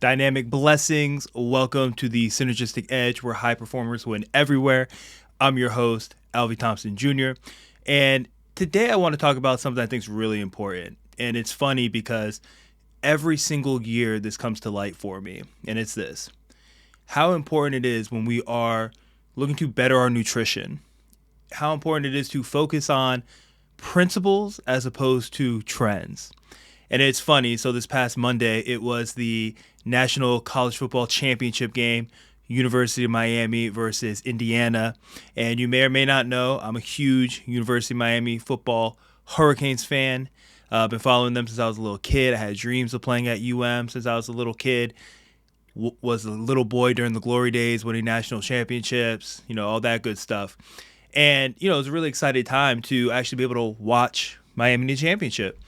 Dynamic blessings. Welcome to the Synergistic Edge, where high performers win everywhere. I'm your host, Alvey Thompson Jr. And today I want to talk about something I think is really important. And it's funny because every single year this comes to light for me. And it's this: how important it is when we are looking to better our nutrition, how important it is to focus on principles as opposed to trends. And it's funny. So this past Monday, it was the National College Football Championship game, University of Miami versus Indiana. And you may or may not know, I'm a huge University of Miami football Hurricanes fan. I've been following them since I was a little kid. I had dreams of playing at since I was a little kid. Was a little boy during the glory days, winning national championships, all that good stuff. And, it was a really exciting time to actually be able to watch Miami in the championship.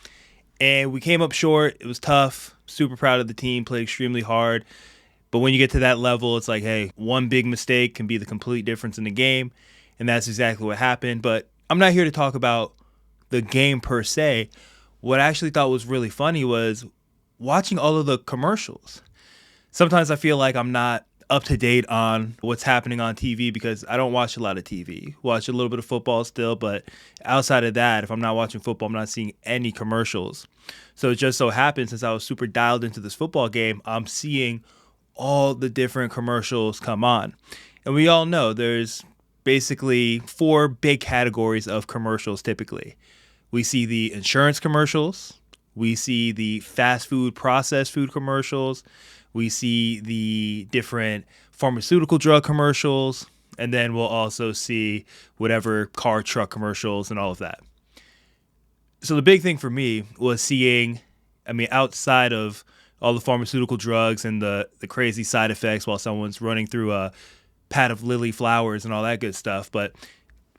And we came up short. It was tough. Super proud of the team. Played extremely hard. But when you get to that level, it's like, hey, one big mistake can be the complete difference in the game. And that's exactly what happened. But I'm not here to talk about the game per se. What I actually thought was really funny was watching all of the commercials. Sometimes I feel like I'm not up to date on what's happening on TV because I don't watch a lot of TV. Watch a little bit of football still, but outside of that, if I'm not watching football, I'm not seeing any commercials. So it just so happens, since I was super dialed into this football game, I'm seeing all the different commercials come on. And we all know there's basically four big categories of commercials typically. We see the insurance commercials, we see the fast food, processed food commercials, we see the different pharmaceutical drug commercials, and then we'll also see whatever car, truck commercials and all of that. So the big thing for me was seeing, outside of all the pharmaceutical drugs and the crazy side effects while someone's running through a pad of lily flowers and all that good stuff, but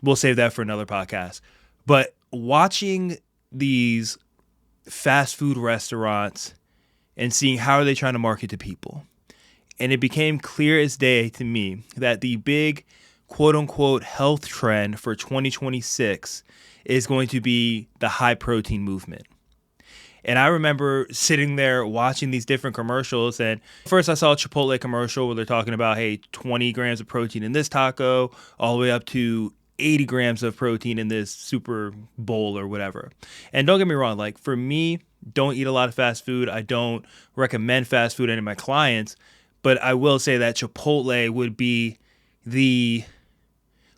we'll save that for another podcast. But watching these fast food restaurants and seeing how are they trying to market to people. And it became clear as day to me that the big quote-unquote health trend for 2026 is going to be the high protein movement. And I remember sitting there watching these different commercials, and first I saw a Chipotle commercial where they're talking about, hey, 20 grams of protein in this taco, all the way up to 80 grams of protein in this super bowl or whatever. And don't get me wrong, like for me, don't eat a lot of fast food. I don't recommend fast food to any of my clients, but I will say that Chipotle would be the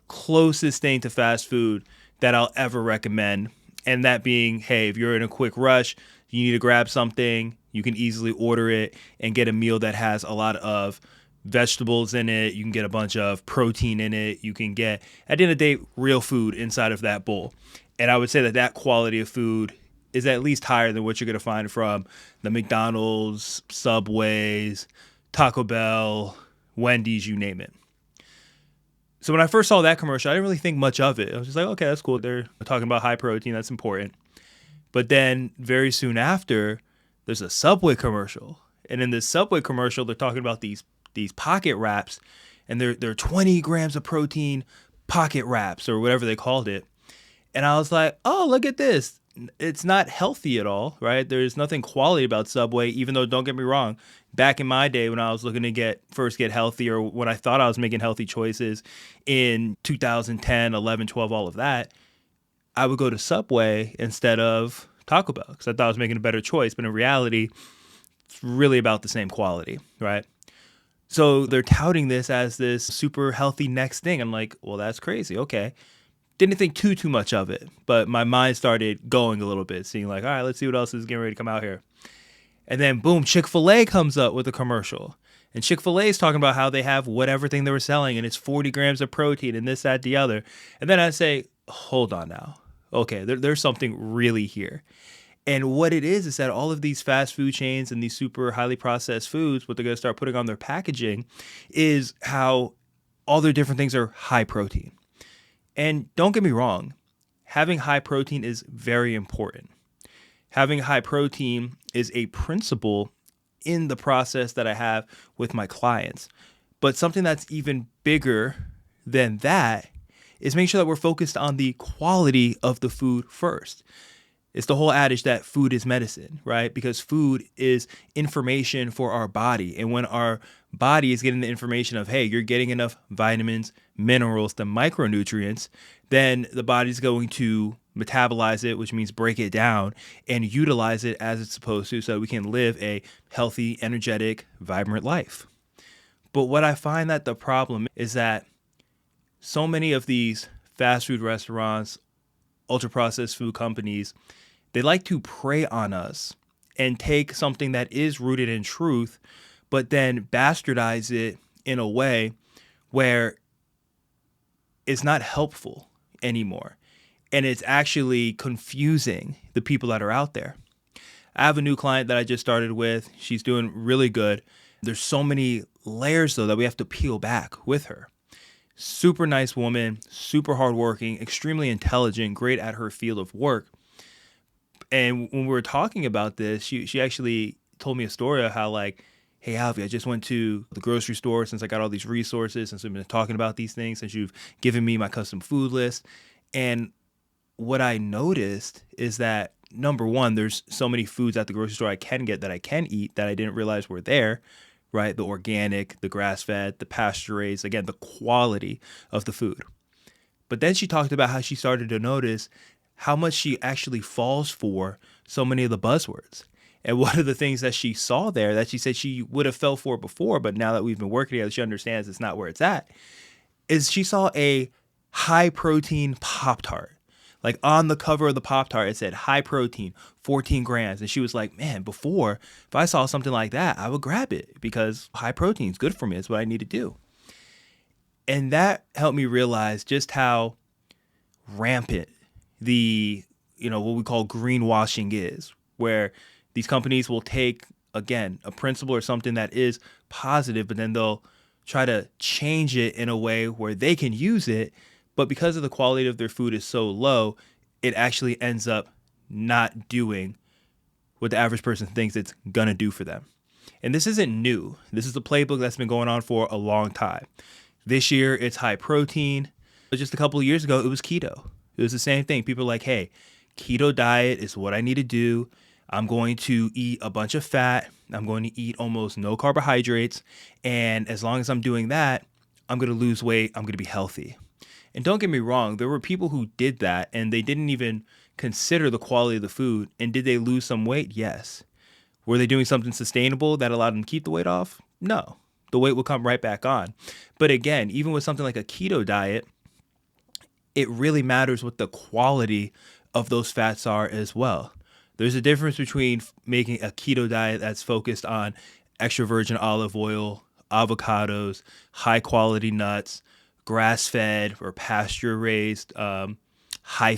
closest thing to fast food that I'll ever recommend. And that being, hey, if you're in a quick rush, you need to grab something, you can easily order it and get a meal that has a lot of vegetables in it. You can get a bunch of protein in it. You can get, at the end of the day, real food inside of that bowl. And I would say that quality of food is at least higher than what you're going to find from the McDonald's, Subways, Taco Bell, Wendy's, you name it. So when I first saw that commercial, I didn't really think much of it. I was just like, okay, that's cool. They're talking about high protein. That's important. But then very soon after, there's a Subway commercial. And in this Subway commercial, they're talking about these pocket wraps, and they're 20 grams of protein pocket wraps or whatever they called it. And I was like, oh, look at this. It's not healthy at all, right? There's nothing quality about Subway, even though, don't get me wrong, back in my day when I was looking to get healthy, or when I thought I was making healthy choices in 2010, 11, 12, all of that, I would go to Subway instead of Taco Bell because I thought I was making a better choice. But in reality, it's really about the same quality, right? So they're touting this as this super healthy next thing. I'm like, well, that's crazy. Okay. Didn't think too much of it, but my mind started going a little bit, seeing like, all right, let's see what else is getting ready to come out here. And then boom, Chick-fil-A comes up with a commercial. And Chick-fil-A is talking about how they have whatever thing they were selling, and it's 40 grams of protein and this, that, the other. And then I say, hold on now. Okay, there's something really here. And what it is that all of these fast food chains and these super highly processed foods, what they're going to start putting on their packaging is how all their different things are high protein. And don't get me wrong, having high protein is very important. Having high protein is a principle in the process that I have with my clients. But something that's even bigger than that is make sure that we're focused on the quality of the food first. It's the whole adage that food is medicine, right? Because food is information for our body. And when our body is getting the information of, hey, you're getting enough vitamins, minerals, the micronutrients, then the body's going to metabolize it, which means break it down and utilize it as it's supposed to so we can live a healthy, energetic, vibrant life. But what I find that the problem is that so many of these fast food restaurants, ultra processed food companies, they like to prey on us and take something that is rooted in truth, but then bastardize it in a way where it's not helpful anymore. And it's actually confusing the people that are out there. I have a new client that I just started with. She's doing really good. There's so many layers, though, that we have to peel back with her. Super nice woman, super hardworking, extremely intelligent, great at her field of work. And when we were talking about this, she actually told me a story of how, like, hey, Alvey, I just went to the grocery store since I got all these resources, since we've been talking about these things, since you've given me my custom food list. And what I noticed is that, number one, there's so many foods at the grocery store I can get that I can eat that I didn't realize were there, right? The organic, the grass-fed, the pasture-raised, again, the quality of the food. But then she talked about how she started to notice how much she actually falls for so many of the buzzwords. And one of the things that she saw there that she said she would have fell for before, but now that we've been working together, she understands it's not where it's at, is she saw a high protein Pop-Tart. Like on the cover of the Pop-Tart, it said high protein, 14 grams. And she was like, man, before, if I saw something like that, I would grab it because high protein is good for me. It's what I need to do. And that helped me realize just how rampant what we call greenwashing is, where these companies will take, again, a principle or something that is positive, but then they'll try to change it in a way where they can use it. But because of the quality of their food is so low, it actually ends up not doing what the average person thinks it's going to do for them. And this isn't new. This is a playbook that's been going on for a long time. This year, it's high protein. But just a couple of years ago, it was keto. It was the same thing. People are like, hey, keto diet is what I need to do. I'm going to eat a bunch of fat. I'm going to eat almost no carbohydrates. And as long as I'm doing that, I'm going to lose weight. I'm going to be healthy. And don't get me wrong, there were people who did that and they didn't even consider the quality of the food. And did they lose some weight? Yes. Were they doing something sustainable that allowed them to keep the weight off? No. The weight will come right back on. But again, even with something like a keto diet, it really matters what the quality of those fats are as well. There's a difference between making a keto diet that's focused on extra virgin olive oil, avocados, high quality nuts, grass-fed or pasture-raised, high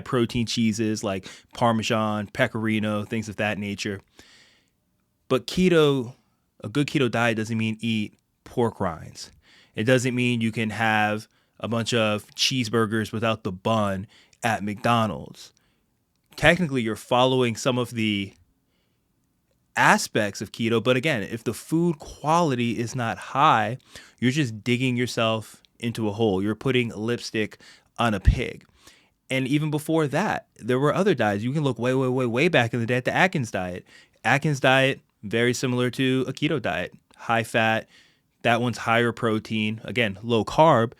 protein cheeses like Parmesan, Pecorino, things of that nature. But keto, a good keto diet doesn't mean eat pork rinds. It doesn't mean you can have a bunch of cheeseburgers without the bun at McDonald's. Technically, you're following some of the aspects of keto, but again, if the food quality is not high, you're just digging yourself into a hole. You're putting lipstick on a pig. And even before that, there were other diets. You can look way back in the day at the Atkins diet. Atkins diet, very similar to a keto diet. High fat, that one's higher protein, again, low carb.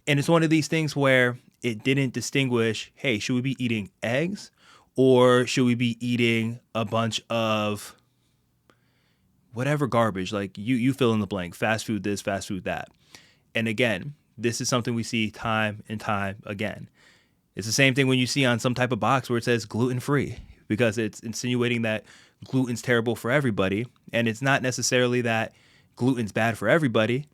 And it's one of these things where it didn't distinguish, hey, should we be eating eggs or should we be eating a bunch of whatever garbage, like you fill in the blank, fast food this, fast food that. And again, this is something we see time and time again. It's the same thing when you see on some type of box where it says gluten-free, because it's insinuating that gluten's terrible for everybody. And it's not necessarily that gluten's bad for everybody,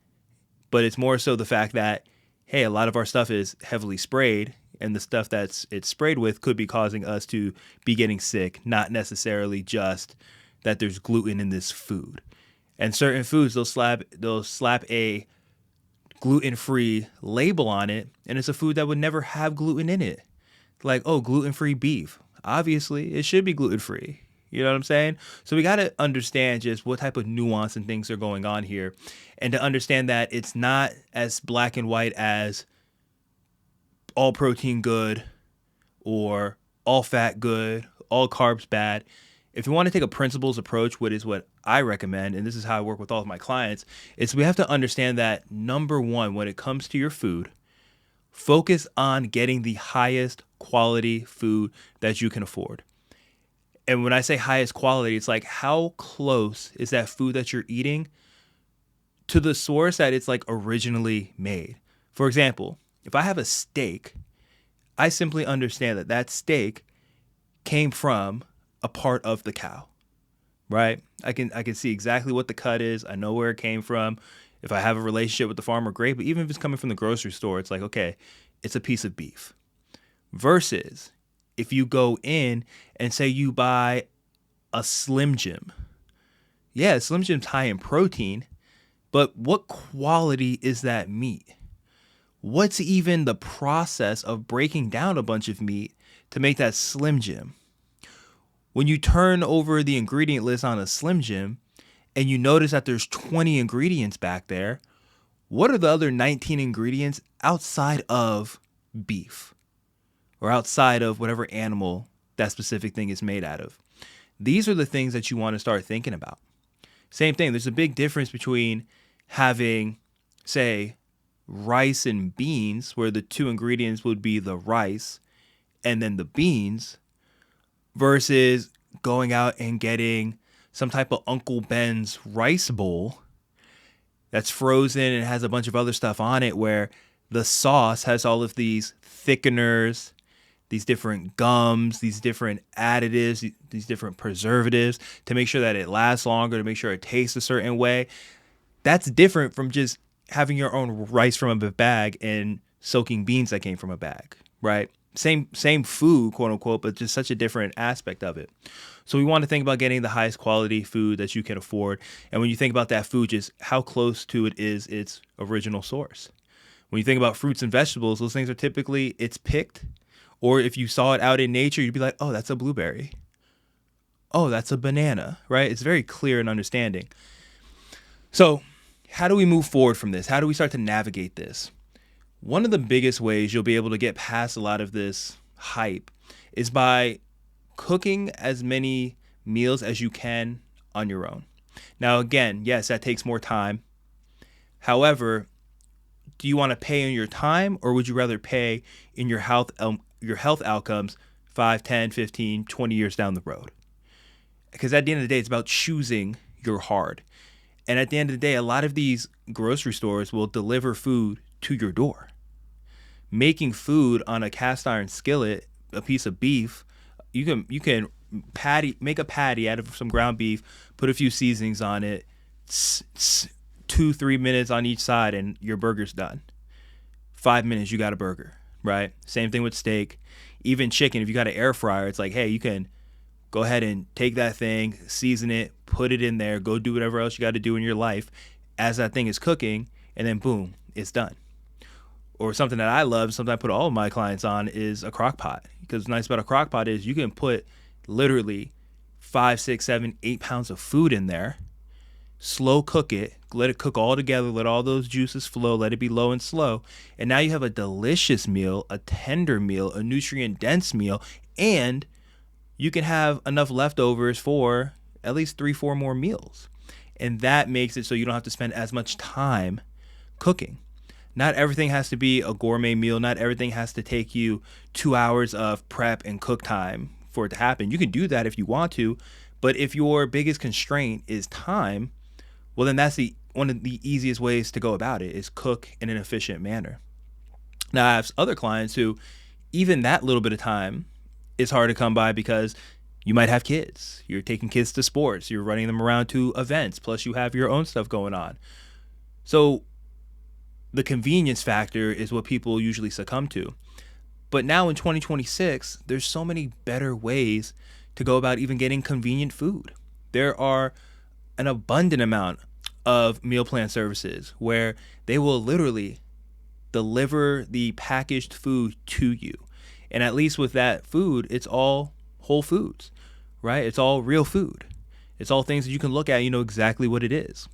but it's more so the fact that, hey, a lot of our stuff is heavily sprayed, and the stuff that's it's sprayed with could be causing us to be getting sick, not necessarily just that there's gluten in this food. And certain foods, they'll slap a gluten-free label on it, and it's a food that would never have gluten in it. Like, oh, gluten-free beef. Obviously, it should be gluten-free. You know what I'm saying? So we got to understand just what type of nuance and things are going on here, and to understand that it's not as black and white as all protein good or all fat good, all carbs bad. If you want to take a principles approach, what is what I recommend, and this is how I work with all of my clients, is we have to understand that number one, when it comes to your food, focus on getting the highest quality food that you can afford. And when I say highest quality, it's like how close is that food that you're eating to the source that it's like originally made. For example, if I have a steak, I simply understand that that steak came from a part of the cow, right? I can see exactly what the cut is. I know where it came from. If I have a relationship with the farmer, great. But even if it's coming from the grocery store, it's like, okay, it's a piece of beef. Versus if you go in and say you buy a Slim Jim. Yeah, Slim Jim's high in protein, but what quality is that meat? What's even the process of breaking down a bunch of meat to make that Slim Jim? When you turn over the ingredient list on a Slim Jim and you notice that there's 20 ingredients back there, what are the other 19 ingredients outside of beef or outside of whatever animal that specific thing is made out of? These are the things that you want to start thinking about. Same thing. There's a big difference between having, say, rice and beans, where the two ingredients would be the rice and then the beans, versus going out and getting some type of Uncle Ben's rice bowl that's frozen and has a bunch of other stuff on it, where the sauce has all of these thickeners, these different gums, these different additives, these different preservatives to make sure that it lasts longer, to make sure it tastes a certain way. That's different from just having your own rice from a bag and soaking beans that came from a bag, right? Same food, quote unquote, but just such a different aspect of it. So we want to think about getting the highest quality food that you can afford. And when you think about that food, just how close to it is its original source. When you think about fruits and vegetables, those things are typically, it's picked. Or if you saw it out in nature, you'd be like, oh, that's a blueberry. Oh, that's a banana, right? It's very clear and understanding. So how do we move forward from this? How do we start to navigate this? One of the biggest ways you'll be able to get past a lot of this hype is by cooking as many meals as you can on your own. Now, again, yes, that takes more time. However, do you want to pay in your time, or would you rather pay in your health outcomes 5, 10, 15, 20 years down the road? Because at the end of the day, it's about choosing your hard. And at the end of the day, a lot of these grocery stores will deliver food to your door. Making food on a cast iron skillet, a piece of beef, you can make a patty out of some ground beef, put a few seasonings on it, 2-3 minutes on each side, and your burger's done. 5 minutes, you got a burger, right? Same thing with steak. Even chicken, if you got an air fryer, it's like, hey, you can go ahead and take that thing, season it, put it in there, go do whatever else you got to do in your life as that thing is cooking, and then boom, it's done. Or something that I love, something I put all of my clients on, is a crock pot. Because what's nice about a crock pot is you can put literally 5, 6, 7, 8 pounds of food in there, slow cook it, let it cook all together, let all those juices flow, let it be low and slow. And now you have a delicious meal, a tender meal, a nutrient-dense meal, and you can have enough leftovers for at least 3-4 more meals. And that makes it so you don't have to spend as much time cooking. Not everything has to be a gourmet meal. Not everything has to take you 2 hours of prep and cook time for it to happen. You can do that if you want to, but if your biggest constraint is time, well, then that's one of the easiest ways to go about it, is cook in an efficient manner. Now, I have other clients who even that little bit of time is hard to come by because you might have kids. You're taking kids to sports. You're running them around to events. Plus, you have your own stuff going on. So the convenience factor is what people usually succumb to. But now in 2026, there's so many better ways to go about even getting convenient food. There are an abundant amount of meal plan services where they will literally deliver the packaged food to you. And at least with that food, it's all whole foods, right? It's all real food. It's all things that you can look at, you know exactly what it is.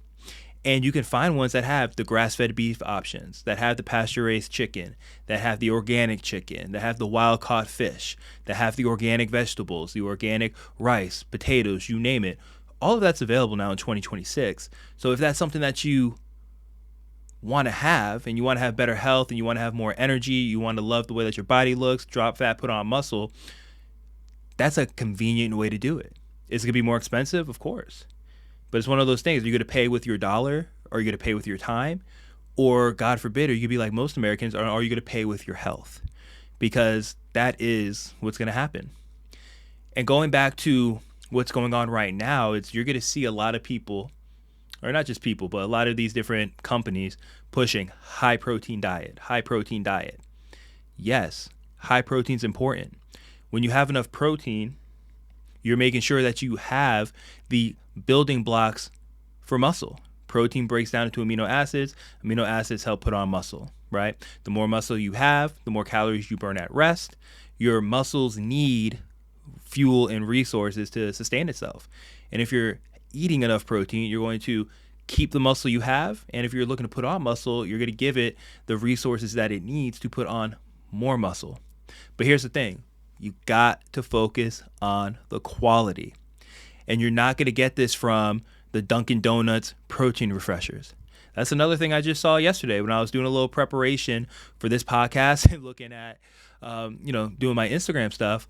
And you can find ones that have the grass-fed beef options, that have the pasture-raised chicken, that have the organic chicken, that have the wild-caught fish, that have the organic vegetables, the organic rice, potatoes, you name it. All of that's available now in 2026. So if that's something that you want to have, and you want to have better health, and you want to have more energy, you want to love the way that your body looks, drop fat, put on muscle, that's a convenient way to do it. Is it going to be more expensive? Of course. But it's one of those things. Are you going to pay with your dollar? Or are you going to pay with your time? Or, God forbid, are you going to be like most Americans, or are you going to pay with your health? Because that is what's going to happen. And going back to what's going on right now, you're going to see a lot of people, or not just people, but a lot of these different companies pushing high protein diet. Yes, high protein is important. When you have enough protein, you're making sure that you have the building blocks for muscle. Protein breaks down into amino acids. Amino acids help put on muscle, right? The more muscle you have, the more calories you burn at rest. Your muscles need fuel and resources to sustain itself. And if you're eating enough protein, you're going to keep the muscle you have. And if you're looking to put on muscle, you're going to give it the resources that it needs to put on more muscle. But here's the thing. You got to focus on the quality. And you're not going to get this from the Dunkin' Donuts protein refreshers. That's another thing I just saw yesterday when I was doing a little preparation for this podcast and looking at, doing my Instagram stuff.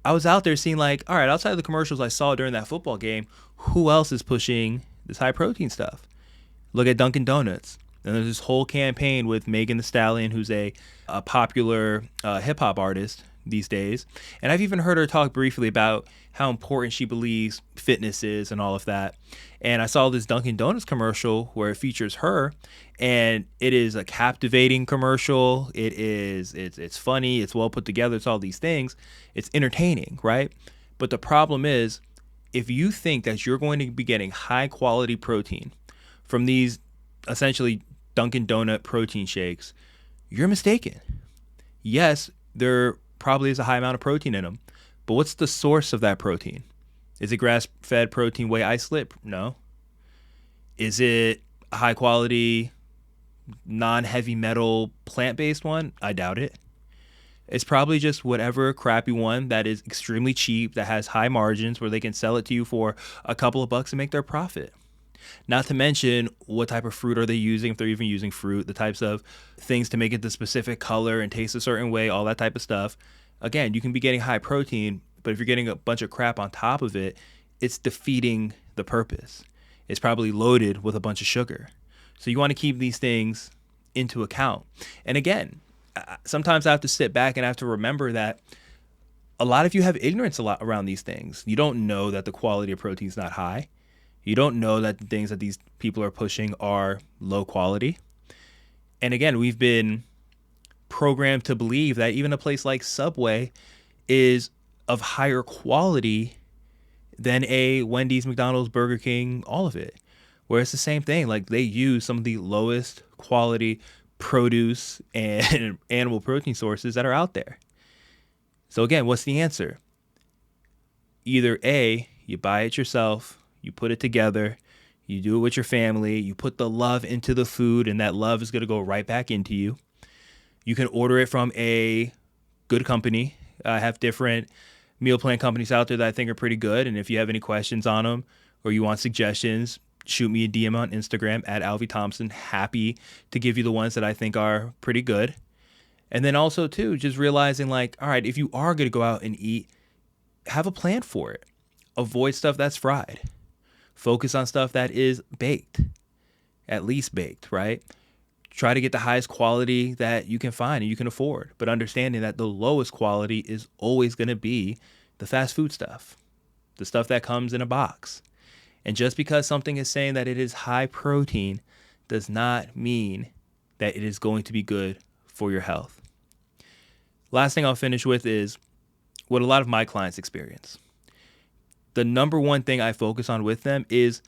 I was out there seeing like, all right, outside of the commercials I saw during that football game, who else is pushing this high protein stuff? Look at Dunkin' Donuts. And there's this whole campaign with Megan Thee Stallion, who's a popular hip hop artist these days. And I've even heard her talk briefly about how important she believes fitness is and all of that. And I saw this Dunkin' Donuts commercial where it features her, and it is a captivating commercial. It's funny, it's well put together, it's all these things. It's entertaining, right? But the problem is, if you think that you're going to be getting high quality protein from these essentially Dunkin' Donut protein shakes, you're mistaken. Yes, there probably is a high amount of protein in them, but what's the source of that protein? Is it grass-fed protein whey isolate? No. Is it a high-quality, non-heavy metal, plant-based one? I doubt it. It's probably just whatever crappy one that is extremely cheap, that has high margins, where they can sell it to you for a couple of bucks and make their profit. Not to mention, what type of fruit are they using, if they're even using fruit, the types of things to make it the specific color and taste a certain way, all that type of stuff. Again, you can be getting high protein, but if you're getting a bunch of crap on top of it, it's defeating the purpose. It's probably loaded with a bunch of sugar. So you want to keep these things into account. And again, sometimes I have to sit back and I have to remember that a lot of you have ignorance a lot around these things. You don't know that the quality of protein is not high. You don't know that the things that these people are pushing are low quality. And again, we've been programmed to believe that even a place like Subway is of higher quality than a Wendy's, McDonald's, Burger King, all of it. Where it's the same thing. Like, they use some of the lowest quality produce and animal protein sources that are out there. So again, what's the answer? Either A, you buy it yourself, you put it together, you do it with your family, you put the love into the food, and that love is going to go right back into you. You can order it from a good company. I have different meal plan companies out there that I think are pretty good. And if you have any questions on them or you want suggestions, shoot me a DM on Instagram at Alvey Thompson. Happy to give you the ones that I think are pretty good. And then also, too, just realizing like, all right, if you are going to go out and eat, have a plan for it. Avoid stuff that's fried. Focus on stuff that is baked, at least baked, right? Try to get the highest quality that you can find and you can afford, but understanding that the lowest quality is always going to be the fast food stuff, the stuff that comes in a box. And just because something is saying that it is high protein does not mean that it is going to be good for your health. Last thing I'll finish with is what a lot of my clients experience. The number one thing I focus on with them is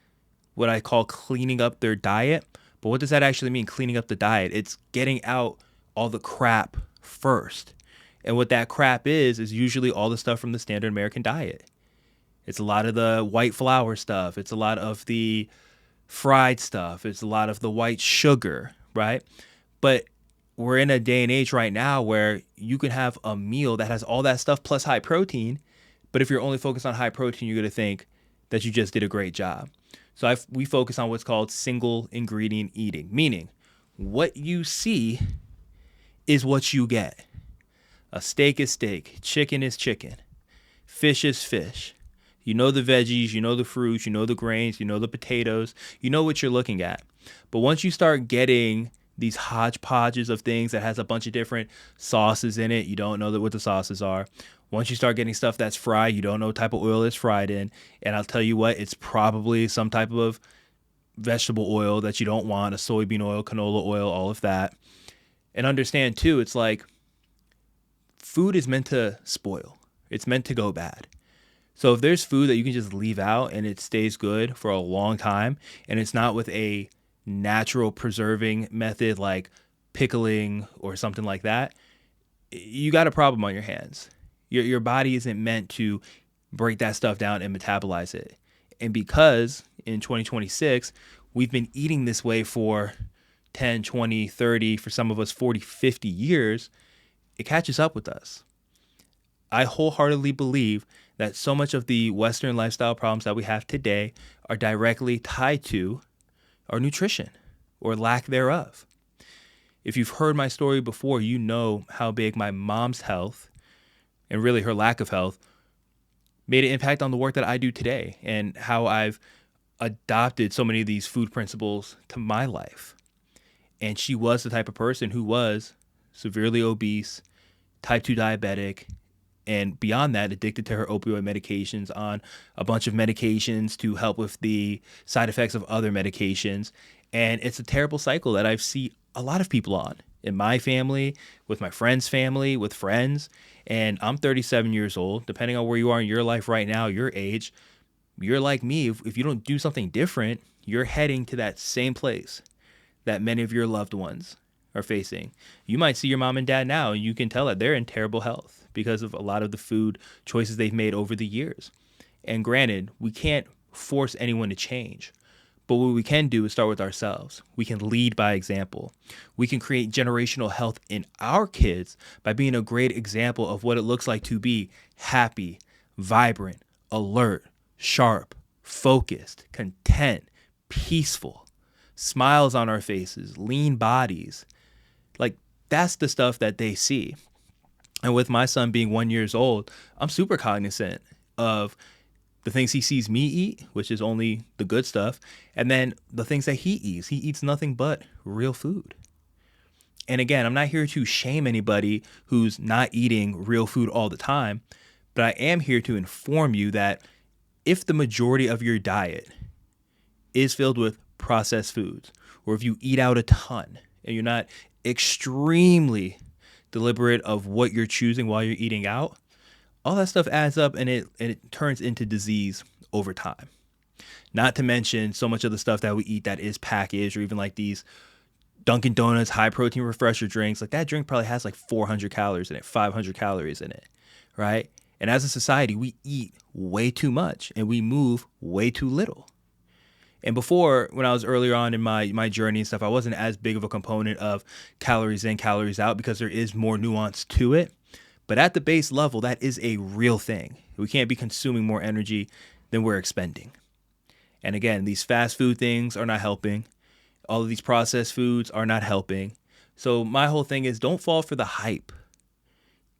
what I call cleaning up their diet. But what does that actually mean, cleaning up the diet? It's getting out all the crap first. And what that crap is usually all the stuff from the standard American diet. It's a lot of the white flour stuff. It's a lot of the fried stuff. It's a lot of the white sugar, right? But we're in a day and age right now where you can have a meal that has all that stuff plus high protein. But if you're only focused on high protein, you're going to think that you just did a great job. So we focus on what's called single ingredient eating, meaning what you see is what you get. A steak is steak, chicken is chicken, fish is fish. You know the veggies, you know the fruits, you know the grains, you know the potatoes, you know what you're looking at. But once you start getting these hodgepodges of things that has a bunch of different sauces in it, you don't know what the sauces are. Once you start getting stuff that's fried, you don't know what type of oil it's fried in. And I'll tell you what, it's probably some type of vegetable oil that you don't want, a soybean oil, canola oil, all of that. And understand too, it's like food is meant to spoil. It's meant to go bad. So if there's food that you can just leave out and it stays good for a long time, and it's not with a natural preserving method like pickling or something like that, you got a problem on your hands. Your body isn't meant to break that stuff down and metabolize it. And because in 2026, we've been eating this way for 10, 20, 30, for some of us 40, 50 years, it catches up with us. I wholeheartedly believe that so much of the Western lifestyle problems that we have today are directly tied to our nutrition or lack thereof. If you've heard my story before, you know how big my mom's health and really her lack of health made an impact on the work that I do today and how I've adopted so many of these food principles to my life. And she was the type of person who was severely obese, type 2 diabetic, and beyond that, addicted to her opioid medications, on a bunch of medications to help with the side effects of other medications. And it's a terrible cycle that I've seen a lot of people on in my family, with my friends' family, with friends. And I'm 37 years old. Depending on where you are in your life right now, your age, you're like me. If you don't do something different, you're heading to that same place that many of your loved ones are facing. You might see your mom and dad now, and you can tell that they're in terrible health because of a lot of the food choices they've made over the years. And granted, we can't force anyone to change. But what we can do is start with ourselves. We can lead by example. We can create generational health in our kids by being a great example of what it looks like to be happy, vibrant, alert, sharp, focused, content, peaceful, smiles on our faces, lean bodies. Like, that's the stuff that they see. And with my son being 1 year old, I'm super cognizant of the things he sees me eat, which is only the good stuff, and then the things that he eats. He eats nothing but real food. And again, I'm not here to shame anybody who's not eating real food all the time, but I am here to inform you that if the majority of your diet is filled with processed foods, or if you eat out a ton and you're not extremely deliberate of what you're choosing while you're eating out, all that stuff adds up and it turns into disease over time. Not to mention so much of the stuff that we eat that is packaged, or even like these Dunkin' Donuts high protein refresher drinks. Like, that drink probably has like 400 calories in it, 500 calories in it, right? And as a society, we eat way too much and we move way too little. And before, when I was earlier on in my journey and stuff, I wasn't as big of a component of calories in, calories out, because there is more nuance to it. But at the base level, that is a real thing. We can't be consuming more energy than we're expending. And again, these fast food things are not helping. All of these processed foods are not helping. So my whole thing is, don't fall for the hype.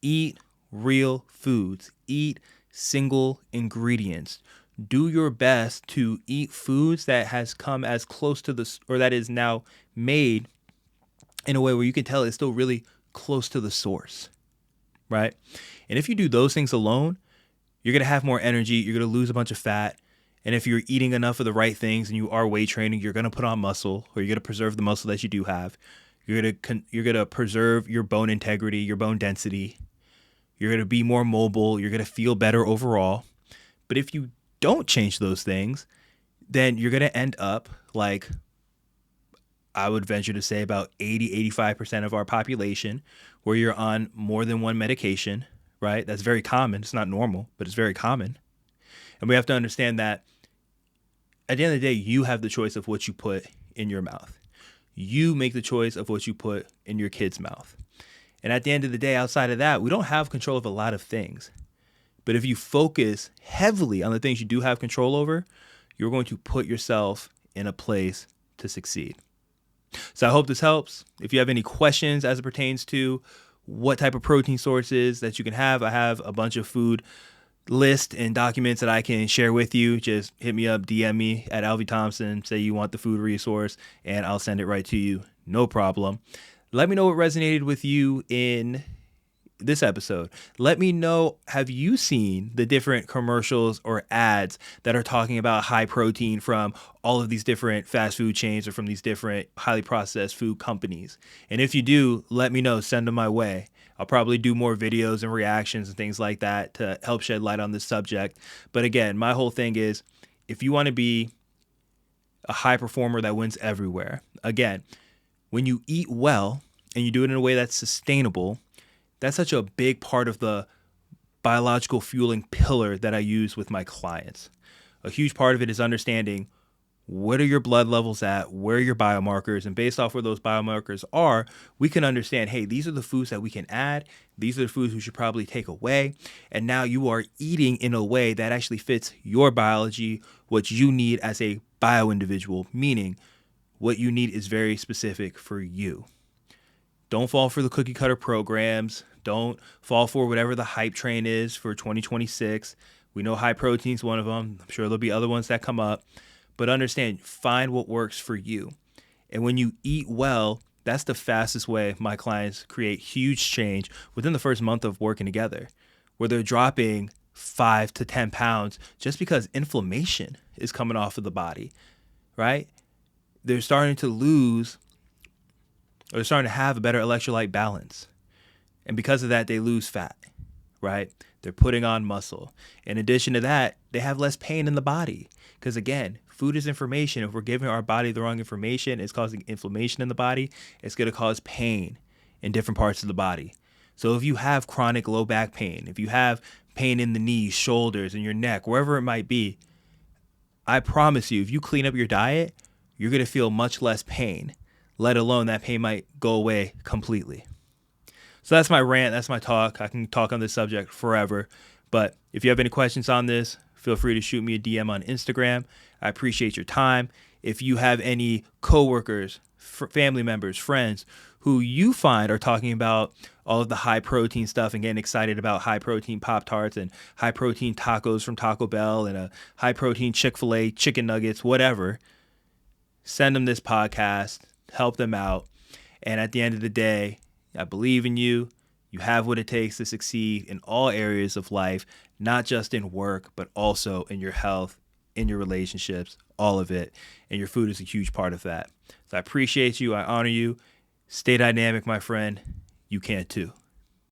Eat real foods. Eat single ingredients. Do your best to eat foods that has come as close to or that is now made in a way where you can tell it's still really close to the source, right? And if you do those things alone, you're going to have more energy. You're going to lose a bunch of fat. And if you're eating enough of the right things and you are weight training, you're going to put on muscle, or you're going to preserve the muscle that you do have. You're going to preserve your bone integrity, your bone density. You're going to be more mobile. You're going to feel better overall. But if you don't change those things, then you're going to end up like, I would venture to say, about 80-85% of our population, where you're on more than one medication, right? That's very common. It's not normal, but it's very common. And we have to understand that At the end of the day, you have the choice of what you put in your mouth. You make the choice of what you put in your kid's mouth. And at the end of the day, outside of that, we don't have control of a lot of things. But if you focus heavily on the things you do have control over, you're going to put yourself in a place to succeed. So I hope this helps. If you have any questions as it pertains to what type of protein sources that you can have, I have a bunch of food list and documents that I can share with you. Just hit me up, DM me at Alvey Thompson, say you want the food resource, and I'll send it right to you. No problem. Let me know what resonated with you in this episode. Let me know, have you seen the different commercials or ads that are talking about high protein from all of these different fast food chains or from these different highly processed food companies? And if you do, let me know, send them my way. I'll probably do more videos and reactions and things like that to help shed light on this subject. But again, my whole thing is, if you want to be a high performer that wins everywhere, again, when you eat well and you do it in a way that's sustainable, that's such a big part of the biological fueling pillar that I use with my clients. A huge part of it is understanding what are your blood levels at, where are your biomarkers, and based off where those biomarkers are, we can understand, hey, these are the foods that we can add, these are the foods we should probably take away, and now you are eating in a way that actually fits your biology, what you need as a bio-individual, meaning what you need is very specific for you. Don't fall for the cookie cutter programs. Don't fall for whatever the hype train is for 2026. We know high protein is one of them. I'm sure there'll be other ones that come up. But understand, find what works for you. And when you eat well, that's the fastest way my clients create huge change within the first month of working together, where they're dropping 5 to 10 pounds just because inflammation is coming off of the body, right? They're starting to lose, or they're starting to have a better electrolyte balance. And because of that, they lose fat, right? They're putting on muscle. In addition to that, they have less pain in the body. Because again, food is information. If we're giving our body the wrong information, it's causing inflammation in the body. It's going to cause pain in different parts of the body. So if you have chronic low back pain, if you have pain in the knees, shoulders, and your neck, wherever it might be, I promise you, if you clean up your diet, you're going to feel much less pain, let alone that pain might go away completely. So that's my rant. That's my talk. I can talk on this subject forever. But if you have any questions on this, feel free to shoot me a DM on Instagram. I appreciate your time. If you have any coworkers, family members, friends who you find are talking about all of the high protein stuff and getting excited about high protein Pop-Tarts and high protein tacos from Taco Bell and a high protein Chick-fil-A chicken nuggets, whatever, send them this podcast, help them out. And at the end of the day, I believe in you. You have what it takes to succeed in all areas of life, not just in work, but also in your health, in your relationships, all of it. And your food is a huge part of that. So I appreciate you. I honor you. Stay dynamic, my friend. You can too.